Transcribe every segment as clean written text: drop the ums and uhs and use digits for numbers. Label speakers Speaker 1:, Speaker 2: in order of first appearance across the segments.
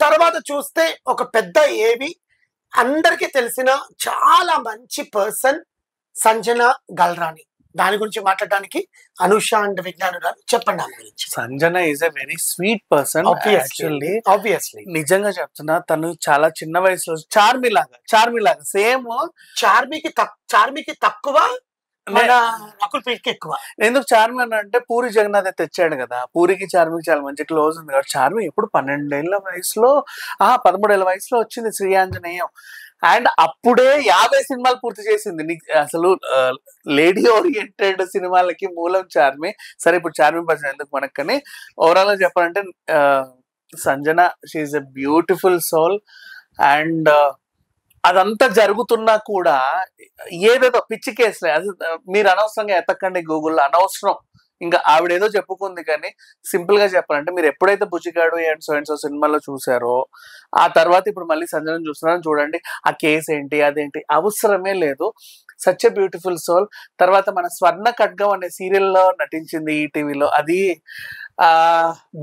Speaker 1: తర్వాత చూస్తే ఒక పెద్ద ఏవి అందరికీ తెలిసిన చాలా మంచి పర్సన్ సంజన గల్రాని. దాని గురించి మాట్లాడడానికి అనూష అండ్ విజ్ఞాను గారు చెప్పండి దాని గురించి.
Speaker 2: Sanjana is a very sweet person. Actually
Speaker 1: obviously
Speaker 2: నిజంగా చెప్తున్నా, తను చాలా చిన్న వయసులో చార్మి లాగా సేమ్.
Speaker 1: చార్మికి తక్కువ, మన నకుల్ ప్రీత్కి ఎక్కువ.
Speaker 2: ఎందుకు చార్మి అని అంటే పూరి జగన్నాథ్ తెచ్చాడు కదా, పూరికి చార్మికి చాలా మంచి క్లోజ్ ఉంది కదా. చార్మి ఎప్పుడు 12 ఏళ్ల వయసులో 13 ఏళ్ల వయసులో వచ్చింది శ్రీ ఆంజనేయం. అండ్ అప్పుడే 50 సినిమాలు పూర్తి చేసింది. అసలు లేడీ ఓరియంటెడ్ సినిమాలకి మూలం చార్మి. సరే, ఇప్పుడు చార్మి పర్సన్ ఎందుకు మనకు, కానీ ఓవరాల్ గా చెప్పాలంటే Sanjana she's a beautiful soul. And అదంతా జరుగుతున్నా కూడా ఏదేదో పిచ్చి కేసులే. అది మీరు అనవసరంగా ఎతకండి గూగుల్లో, అనవసరం. ఇంకా ఆవిడేదో చెప్పుకుంది, కానీ సింపుల్ గా చెప్పాలంటే మీరు ఎప్పుడైతే బుచ్చిగాడు అండ్ సో సినిమాలో చూసారో ఆ తర్వాత ఇప్పుడు మళ్ళీ సంజన చూస్తున్నారని చూడండి. ఆ కేసు ఏంటి అదేంటి అవసరమే లేదు. Such a beautiful soul. తర్వాత మన స్వర్ణ ఖడ్గం అనే సీరియల్లో నటించింది ఈటీవీలో. అది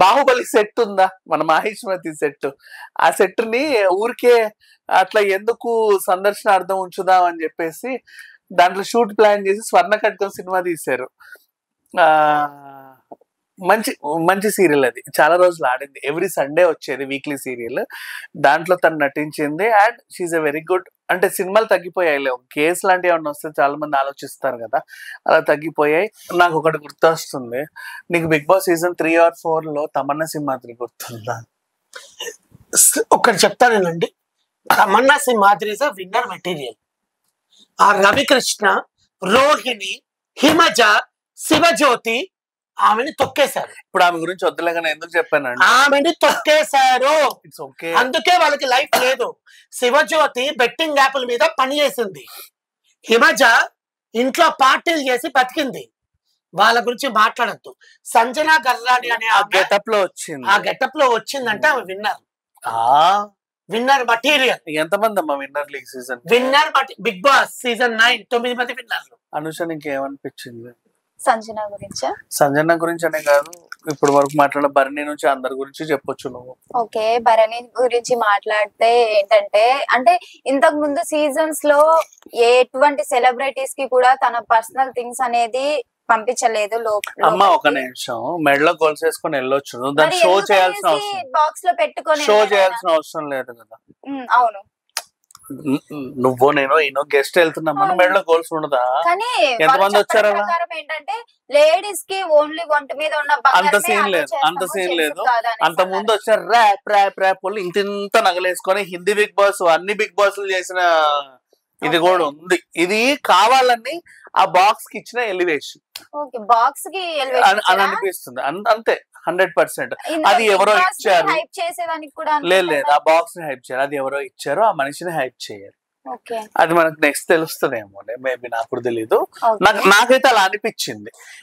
Speaker 2: బాహుబలి సెట్ ఉందా, మన మాహిష్మతి సెట్. ఆ సెట్ ని ఊరికే అట్లా ఎందుకు సందర్శనార్థం ఉంచుదాం అని చెప్పేసి దాంట్లో షూట్ ప్లాన్ చేసి స్వర్ణ ఖడ్గం సినిమా తీశారు. మంచి మంచి సీరియల్. అది చాలా రోజులు ఆడింది, ఎవ్రీ సండే వచ్చేది వీక్లీ సీరియల్. దాంట్లో తను నటించింది. And she's a very good. అంటే సినిమాలు తగ్గిపోయాయి, కేసు లాంటివి ఏమన్నా వస్తే చాలా మంది ఆలోచిస్తారు కదా, అలా తగ్గిపోయాయి. నాకు ఒకటి గుర్తొస్తుంది, నీకు బిగ్ బాస్ సీజన్ 3 or 4లో తమన్నా సింహాద్రి గుర్తుందా?
Speaker 1: ఒకటి చెప్తానేనండి, Tamanna Simhadri is winner material. ఆ రవికృష్ణ, రోహిణి, హిమజ, శివజ్యోతి ఆమెని తొక్కేశారు.
Speaker 2: ఇప్పుడు ఆమె గురించి వద్దులేగానే ఎందుకు చెప్పానండి,
Speaker 1: ఆమెని తొక్కేశారు.
Speaker 2: ఇట్స్ ఓకే,
Speaker 1: అందుకే వాళ్ళకి లైఫ్ లేదు. శివజ్యోతి బెట్టింగ్ యాప్ల మీద పని చేసింది. హిమజ ఇంట్లో పార్టీలు చేసి బతికింది. వాళ్ళ గురించి మాట్లాడద్దు. సంజన గల్రాని అనే
Speaker 2: గెటప్ లో వచ్చింది.
Speaker 1: ఆ గెటప్ లో వచ్చిందంటే ఆమె విన్నర్ మెటీరియల్.
Speaker 2: ఎంతమంది అమ్మా విన్నర్లు ఈ season?
Speaker 1: Winner Bigg boss season 9 9 మంది విన్నర్లు.
Speaker 2: అనుష నీకేమనిపించింది
Speaker 3: సంజన
Speaker 2: గురించి? అనే కాదు, ఇప్పుడు వరకు మాట్లాడిన భరణి నుంచి అందరి గురించి చెప్పొచ్చు నువ్వు.
Speaker 3: ఓకే, భరణి గురించి మాట్లాడితే ఏంటంటే, అంటే ఇంతకు ముందు సీజన్స్ లో ఎటువంటి సెలబ్రిటీస్ కి కూడా తన పర్సనల్ థింగ్స్ అనేది పంపించలేదు.
Speaker 2: అమ్మా ఒక నిమిషం, మెడలో గోల్స్ వేసుకొని వెళ్ళొచ్చు, దాన్ని షో చేయాల్సిన అవసరం,
Speaker 3: బాక్స్ లో పెట్టుకొని
Speaker 2: షో చేయాల్సిన అవసరం లేదు కదా.
Speaker 3: అవును,
Speaker 2: నువ్వు నేను గెస్ట్ వెళ్తున్నాం, మన మెడలో గోల్స్ ఉండదా?
Speaker 3: కానీ
Speaker 2: ఎంతమంది వచ్చారు?
Speaker 3: ఏంటంటే లేడీస్ కి ఓన్లీ వంట మీద ఉన్న
Speaker 2: అంత సీన్ లేదు. అంత ముందు వచ్చారు ర్యాప్ ఇంత నగలేసుకొని హిందీ బిగ్ బాస్ అన్ని బిగ్ బాస్ చేసిన ఇది కూడా ఉంది. ఇది కావాలని ఆ బాక్స్ కి ఇచ్చిన ఎలివేషన్ అని అనిపిస్తుంది. అంతే, 100%. అది ఎవరో ఇచ్చారు, లేదు ఆ బాక్స్ ని హైప్ చేయాలి. అది ఎవరో ఇచ్చారో ఆ మనిషిని హైప్ చేయాలి. అది మనకు నెక్స్ట్ తెలుస్తుందేమో, మేబీ నాకు తెలీదు. నాకైతే అలా అనిపించింది.